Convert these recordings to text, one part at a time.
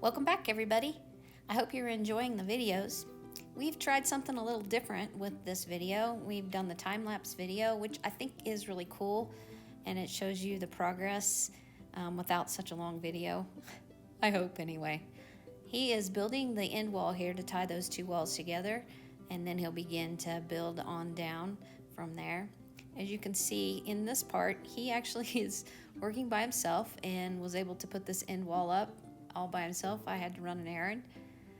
Welcome back, everybody. I hope you're enjoying the videos. We've tried something a little different with this video. We've done the time-lapse video, which I think is really cool, and it shows you the progress without such a long video. I hope, anyway. He is building the end wall here to tie those two walls together, and then he'll begin to build on down from there. As you can see in this part, he actually is working by himself and was able to put this end wall up all by himself. I had to run an errand.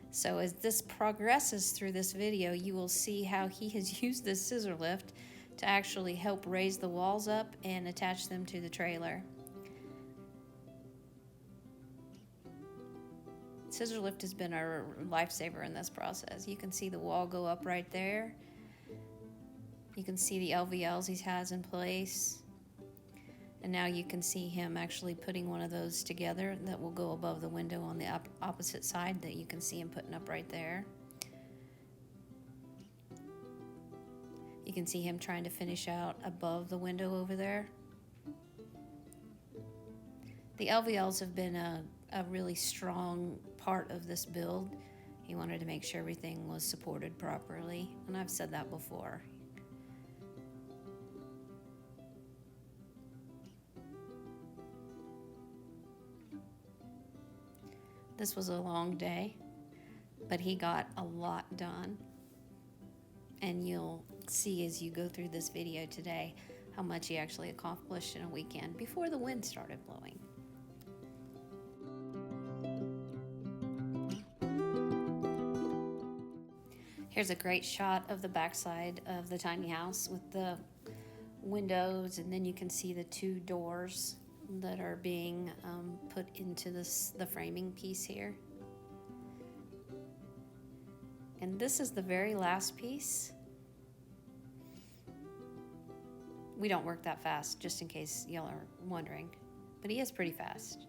So as this progresses through this video, you will see how he has used this scissor lift to actually help raise the walls up and attach them to the trailer. Scissor lift has been a lifesaver in this process. You can see the wall go up right there. You can see the LVLs he has in place. And now you can see him actually putting one of those together that will go above the window on the opposite side that you can see him putting up right there. You can see him trying to finish out above the window over there. The LVLs have been a really strong part of this build. He wanted to make sure everything was supported properly, and I've said that before. This was a long day, but he got a lot done. And you'll see as you go through this video today how much he actually accomplished in a weekend before the wind started blowing. Here's a great shot of the backside of the tiny house with the windows, and then you can see the two doors that are being put into the framing piece here. And this is the very last piece. We don't work that fast, just in case y'all are wondering, but he is pretty fast.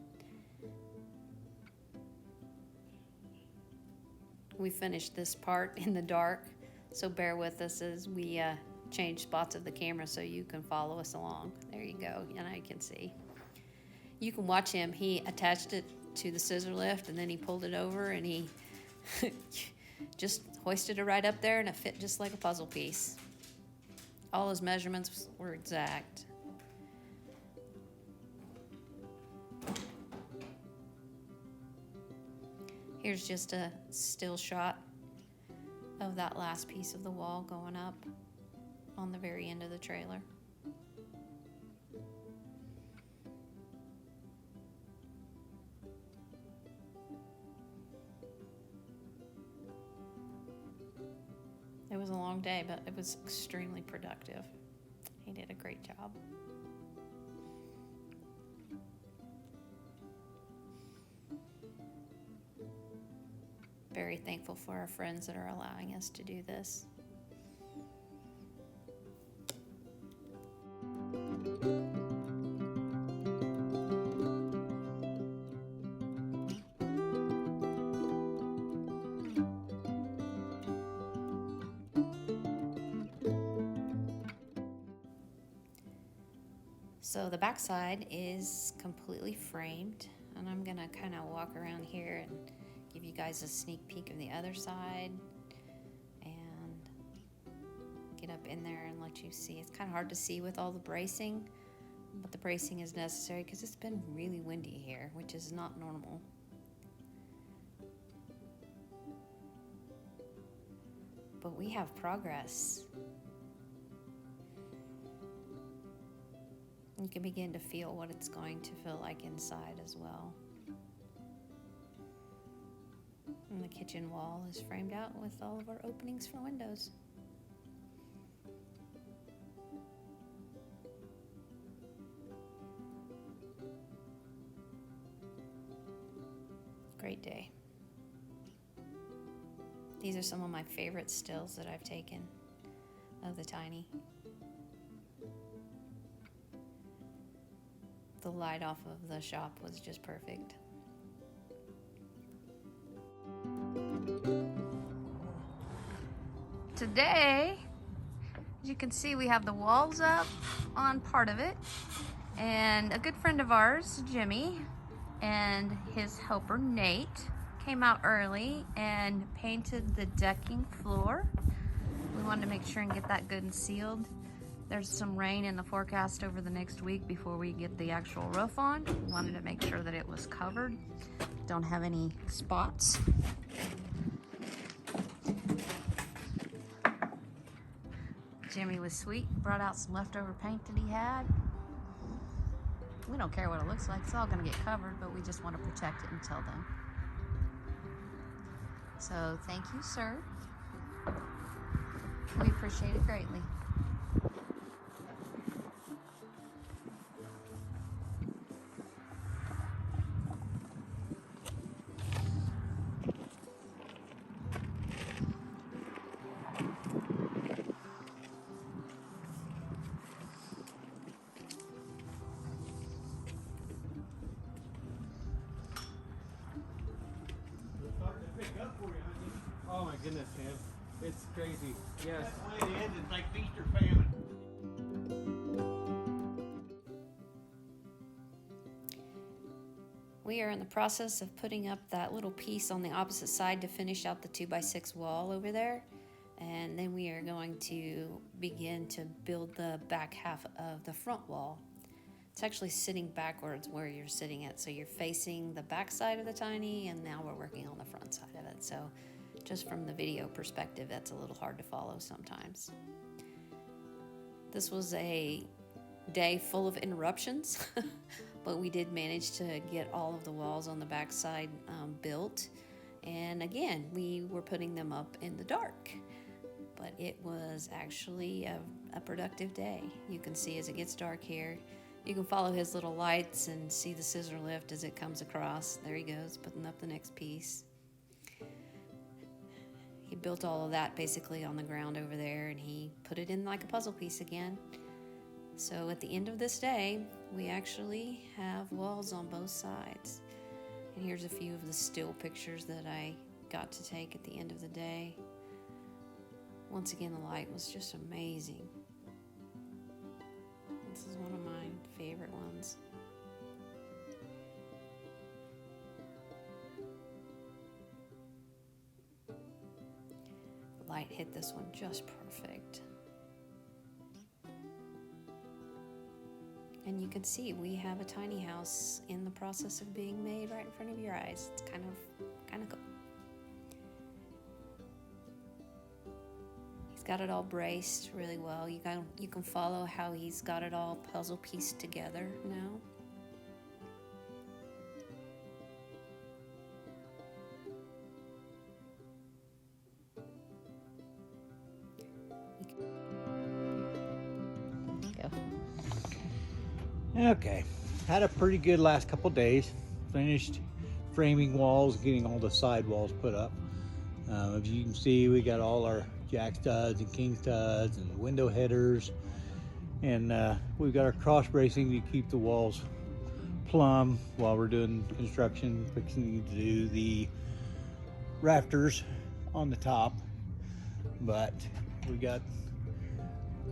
We finished this part in the dark, so bear with us as we change spots of the camera so you can follow us along. There you go, and I can see. You can watch him. He attached it to the scissor lift, and then he pulled it over, and he just hoisted it right up there, and it fit just like a puzzle piece. All his measurements were exact. Here's just a still shot of that last piece of the wall going up on the very end of the trailer. It was a long day, but it was extremely productive. He did a great job. Very thankful for our friends that are allowing us to do this. So the back side is completely framed, and I'm gonna kind of walk around here and give you guys a sneak peek of the other side and get up in there and let you see. It's kind of hard to see with all the bracing, but the bracing is necessary because it's been really windy here, which is not normal. But we have progress. You can begin to feel what it's going to feel like inside as well. And the kitchen wall is framed out with all of our openings for windows. Great day. These are some of my favorite stills that I've taken of the tiny. The light off of the shop was just perfect. Today, as you can see, we have the walls up on part of it, and a good friend of ours, Jimmy, and his helper Nate came out early and painted the decking floor. We wanted to make sure and get that good and sealed. There's some rain in the forecast over the next week before we get the actual roof on. We wanted to make sure that it was covered. Don't have any spots. Jimmy was sweet, brought out some leftover paint that he had. We don't care what it looks like, it's all gonna get covered, but we just want to protect it until then. So thank you, sir. We appreciate it greatly. Oh my goodness, man. It's crazy. Yes. That's the way it is. It's like feast or famine. We are in the process of putting up that little piece on the opposite side to finish out the 2x6 wall over there. And then we are going to begin to build the back half of the front wall. It's actually sitting backwards where you're sitting at. So you're facing the back side of the tiny, and now we're working on the front side of it. So just from the video perspective, that's a little hard to follow sometimes. This was a day full of interruptions, but we did manage to get all of the walls on the back side built. And again, we were putting them up in the dark, but it was actually a productive day. You can see as it gets dark here, you can follow his little lights and see the scissor lift as it comes across. There he goes, putting up the next piece. He built all of that basically on the ground over there, and he put it in like a puzzle piece again. So at the end of this day, we actually have walls on both sides. And here's a few of the still pictures that I got to take at the end of the day. Once again, the light was just amazing. This is one of my favorite ones. The light hit this one just perfect. And you can see we have a tiny house in the process of being made right in front of your eyes. It's kind of cool. He's got it all braced really well. You can follow how he's got it all puzzle pieced together now. Okay, had a pretty good last couple days. Finished framing walls, getting all the side walls put up. As you can see, we got all our jack studs and king studs and window headers, and we've got our cross bracing to keep the walls plumb while we're doing construction, fixing to do the rafters on the top. But we got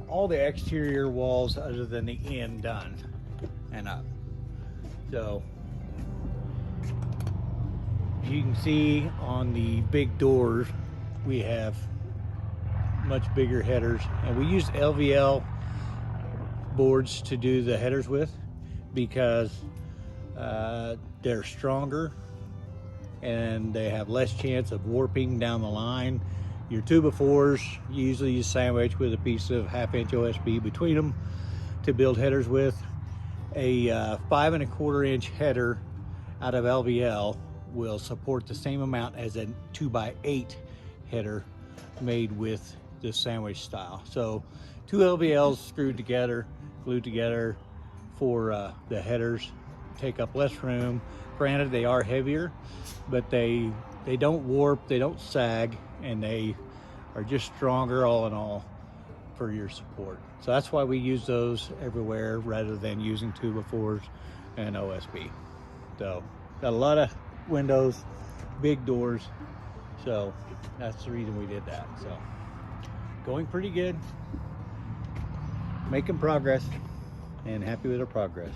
all the exterior walls other than the end done and up. So you can see on the big doors we have much bigger headers, and we used LVL boards to do the headers with because they're stronger and they have less chance of warping down the line. Your 2x4s usually you sandwich with a piece of 1/2 inch OSB between them to build headers with. A 5 1/4 inch header out of LVL will support the same amount as a 2x8 header made with the sandwich style. So 2 LVLs screwed together, glued together for the headers, take up less room. Granted, they are heavier, but they don't warp, they don't sag, and they are just stronger all in all for your support. So that's why we use those everywhere rather than using 2x4s and OSB. So got a lot of windows, big doors, so that's the reason we did that. So going pretty good, making progress, and happy with our progress.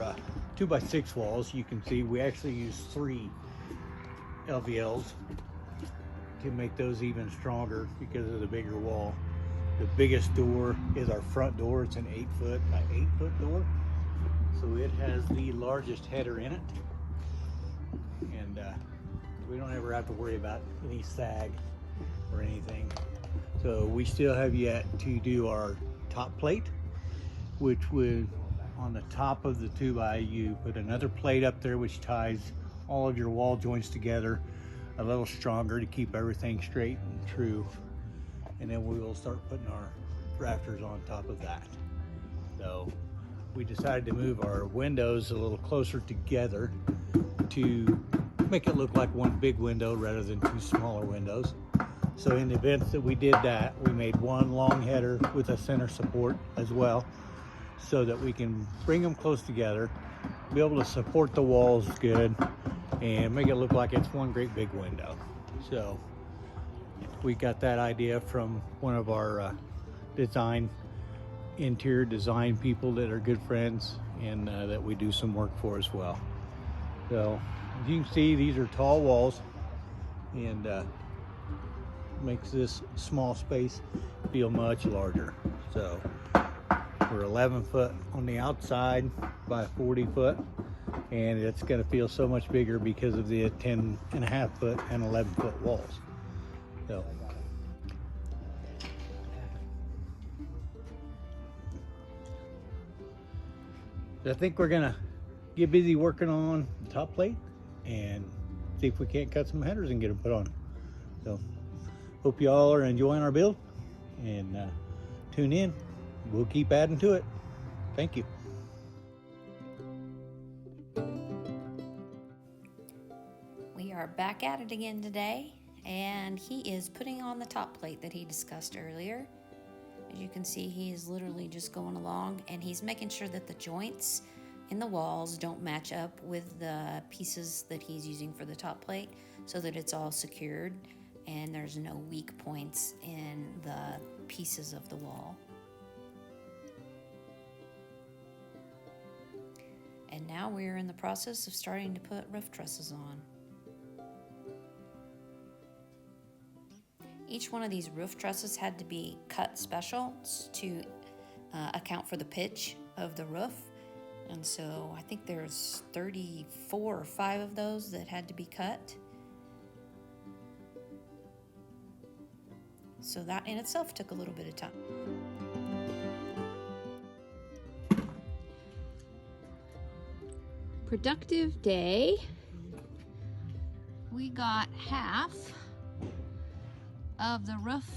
our 2x6 walls, you can see we actually use 3 LVLs to make those even stronger because of the bigger wall. The biggest door is our front door. It's an 8-foot by 8-foot door, so it has the largest header in it, and we don't ever have to worry about any sag or anything. So we still have yet to do our top plate, which would, on the top of the 2x, you put another plate up there which ties all of your wall joints together a little stronger to keep everything straight and true, and then we will start putting our rafters on top of that. So we decided to move our windows a little closer together to make it look like one big window rather than 2 smaller windows. So in the event that we did that, we made one long header with a center support as well, so that we can bring them close together, be able to support the walls good, and make it look like it's one great big window. So we got that idea from one of our interior design people that are good friends, and that we do some work for as well. So as you can see, these are tall walls, and makes this small space feel much larger. So we're 11 foot on the outside by 40 foot, and it's going to feel so much bigger because of the 10.5 foot and 11 foot walls. So I think we're gonna get busy working on the top plate and see if we can't cut some headers and get them put on. So hope you all are enjoying our build, and tune in. We'll keep adding to it. Thank you. We are back at it again today, and he is putting on the top plate that he discussed earlier. As you can see, he is literally just going along, and he's making sure that the joints in the walls don't match up with the pieces that he's using for the top plate, so that it's all secured and there's no weak points in the pieces of the wall. And now we're in the process of starting to put roof trusses on. Each one of these roof trusses had to be cut special to account for the pitch of the roof. And so I think there's 34 or 5 of those that had to be cut. So that in itself took a little bit of time. Productive day. We got half of the roof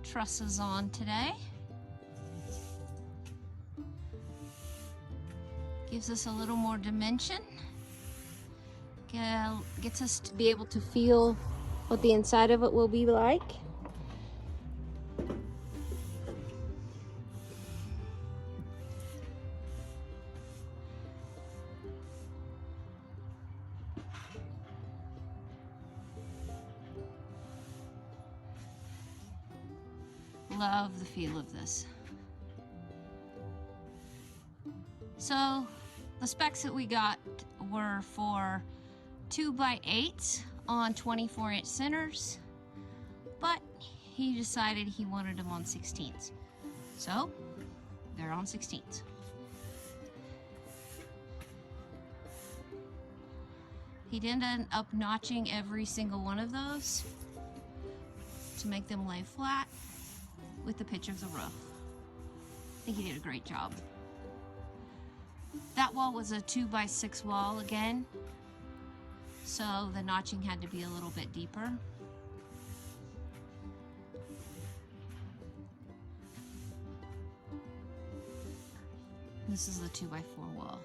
trusses on today. Gives us a little more dimension. Gets us to be able to feel what the inside of it will be like. Love the feel of this. So the specs that we got were for 2x8s on 24-inch centers, but he decided he wanted them on 16s. So they're on 16s. He did end up notching every single one of those to make them lay flat with the pitch of the roof. I think he did a great job. That wall was a 2x6 wall again, so the notching had to be a little bit deeper. This is the 2x4 wall.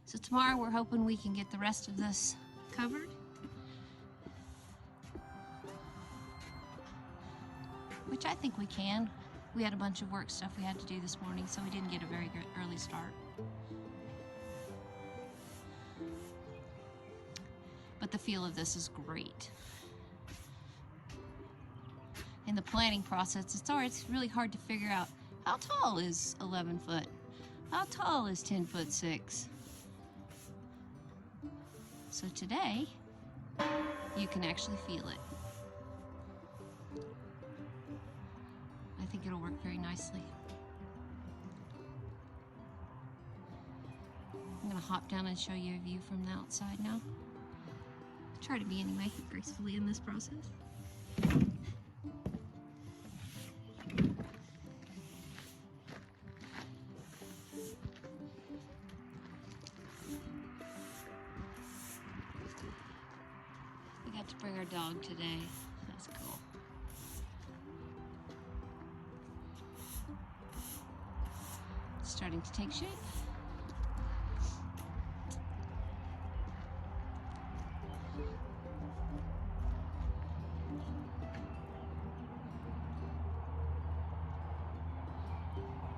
So tomorrow we're hoping we can get the rest of this covered. Which I think we can. We had a bunch of work stuff we had to do this morning, so we didn't get a very good early start. But the feel of this is great. in the planning process, it's really hard to figure out how tall is 11 foot? How tall is 10 foot 6? So today, you can actually feel it. I think it'll work very nicely. I'm gonna hop down and show you a view from the outside now. Try to be anyway, gracefully in this process. We got to bring our dog today. That's cool. It's starting to take shape.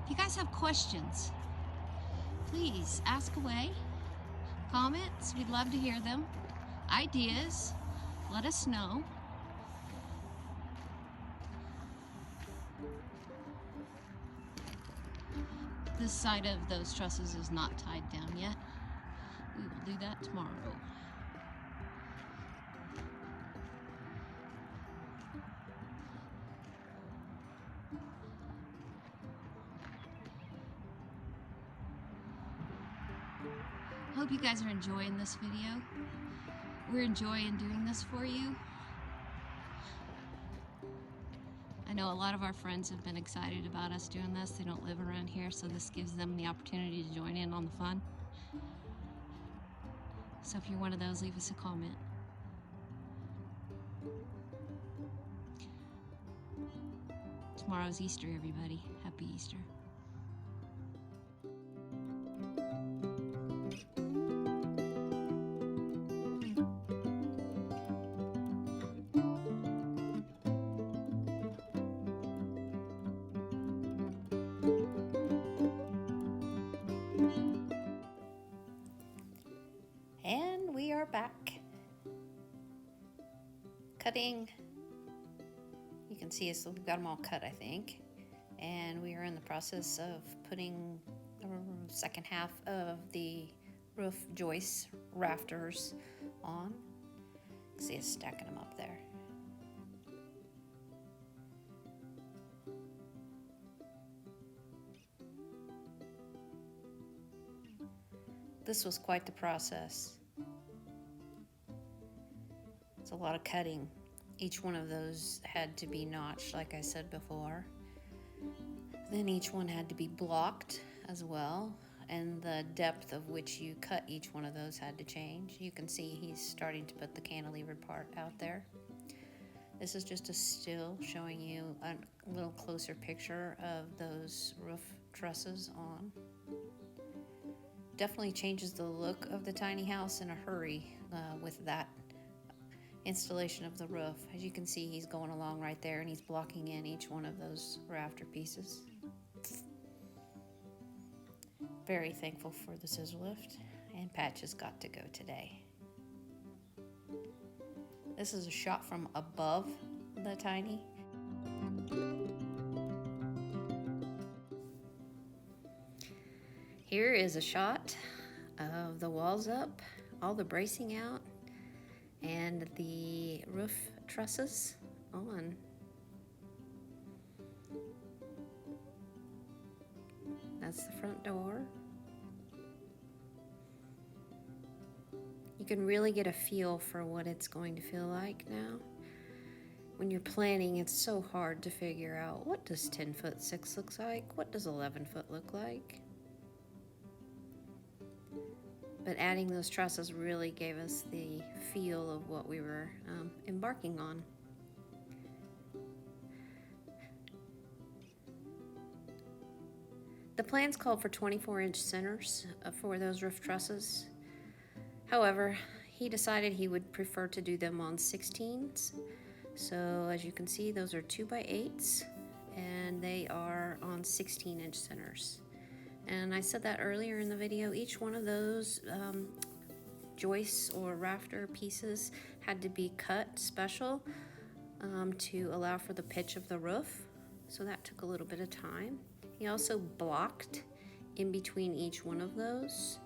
If you guys have questions, please ask away. Comments, we'd love to hear them. Ideas, let us know. This side of those trusses is not tied down yet. We will do that tomorrow. Hope you guys are enjoying this video. We're enjoying doing this for you. I know a lot of our friends have been excited about us doing this. They don't live around here, so this gives them the opportunity to join in on the fun. So if you're one of those, leave us a comment. Tomorrow's Easter, everybody. Happy Easter. And we are back. Cutting. You can see us, we've got them all cut, I think. And we are in the process of putting the second half of the roof joist rafters on. See us stacking them up there. This was quite the process. It's a lot of cutting. Each one of those had to be notched, like I said before. Then each one had to be blocked as well, and the depth of which you cut each one of those had to change. You can see he's starting to put the cantilever part out there. This is just a still showing you a little closer picture of those roof trusses on. Definitely changes the look of the tiny house in a hurry with that installation of the roof. As you can see, he's going along right there and he's blocking in each one of those rafter pieces. Very thankful for the scissor lift, and Patch has got to go today. This is a shot from above the tiny. Here is a shot of the walls up, all the bracing out, and the roof trusses on. That's the front door. You can really get a feel for what it's going to feel like now. When you're planning, it's so hard to figure out, what does 10 foot 6 look like? What does 11 foot look like? But adding those trusses really gave us the feel of what we were embarking on. The plans called for 24-inch centers for those roof trusses. However, he decided he would prefer to do them on 16s. So as you can see, those are 2x8s, and they are on 16-inch centers. And I said that earlier in the video, each one of those joists or rafter pieces had to be cut special to allow for the pitch of the roof. So that took a little bit of time. He also blocked in between each one of those,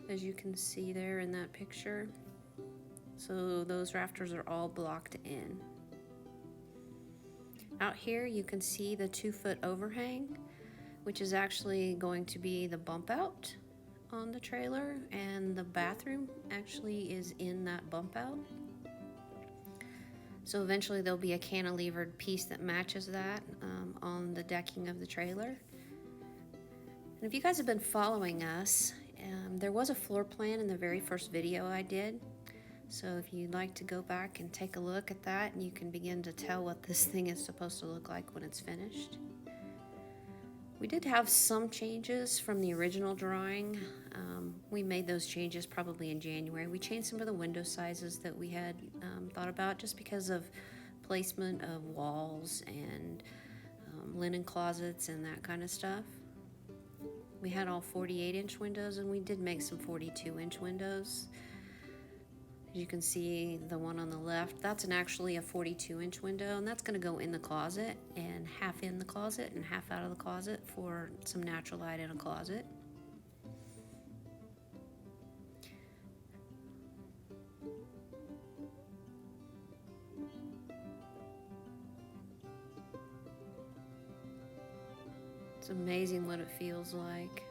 as you can see there in that picture. So those rafters are all blocked in. Out here you can see the 2-foot overhang, which is actually going to be the bump out on the trailer, and the bathroom actually is in that bump out. So eventually there'll be a cantilevered piece that matches that on the decking of the trailer. And if you guys have been following us, there was a floor plan in the very first video I did. So if you'd like to go back and take a look at that, and you can begin to tell what this thing is supposed to look like when it's finished. We did have some changes from the original drawing. We made those changes probably in January. We changed some of the window sizes that we had thought about, just because of placement of walls and linen closets and that kind of stuff. We had all 48-inch windows, and we did make some 42-inch windows. As you can see, the one on the left, that's actually a 42-inch window, and that's going to go in the closet, and half in the closet and half out of the closet for some natural light in a closet. It's amazing what it feels like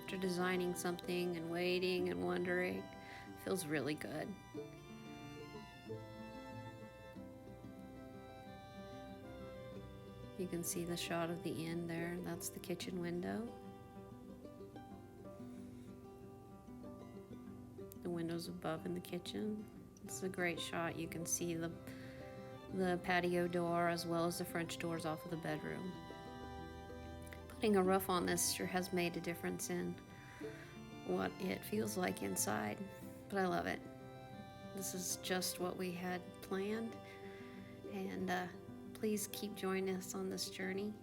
after designing something and waiting and wondering. It feels really good. You can see the shot of the end there. That's the kitchen window. The windows above in the kitchen. It's a great shot. You can see the patio door as well as the French doors off of the bedroom. Putting a roof on this sure has made a difference in what it feels like inside, but I love it. This is just what we had planned, and please keep joining us on this journey.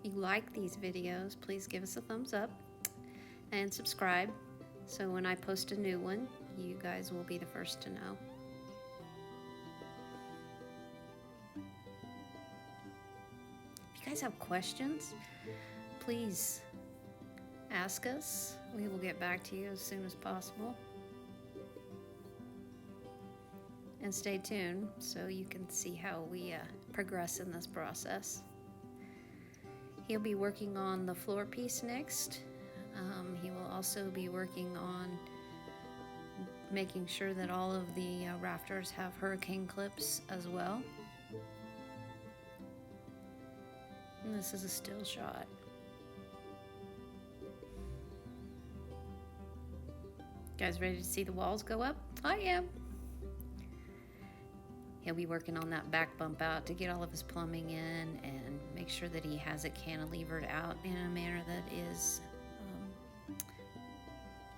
If you like these videos, please give us a thumbs up and subscribe, so when I post a new one, you guys will be the first to know. If you guys have questions, please ask us. We will get back to you as soon as possible. And stay tuned so you can see how we progress in this process. He'll be working on the floor piece next. He will also be working on making sure that all of the rafters have hurricane clips as well. And this is a still shot. Guys ready to see the walls go up? I am. He'll be working on that back bump out to get all of his plumbing in and make sure that he has it cantilevered out in a manner that is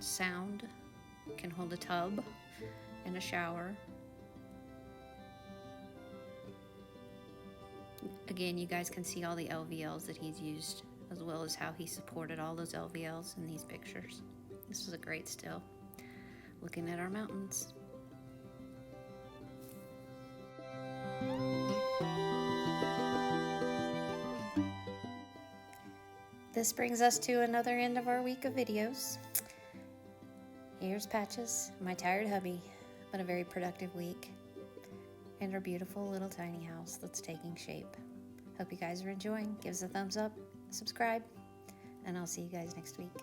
sound, can hold a tub and a shower. Again, you guys can see all the LVLs that he's used, as well as how he supported all those LVLs in these pictures. This is a great still, looking at our mountains. This brings us to another end of our week of videos. Here's Patches, my tired hubby, but a very productive week, and our beautiful little tiny house that's taking shape. Hope you guys are enjoying. Give us a thumbs up, subscribe, and I'll see you guys next week.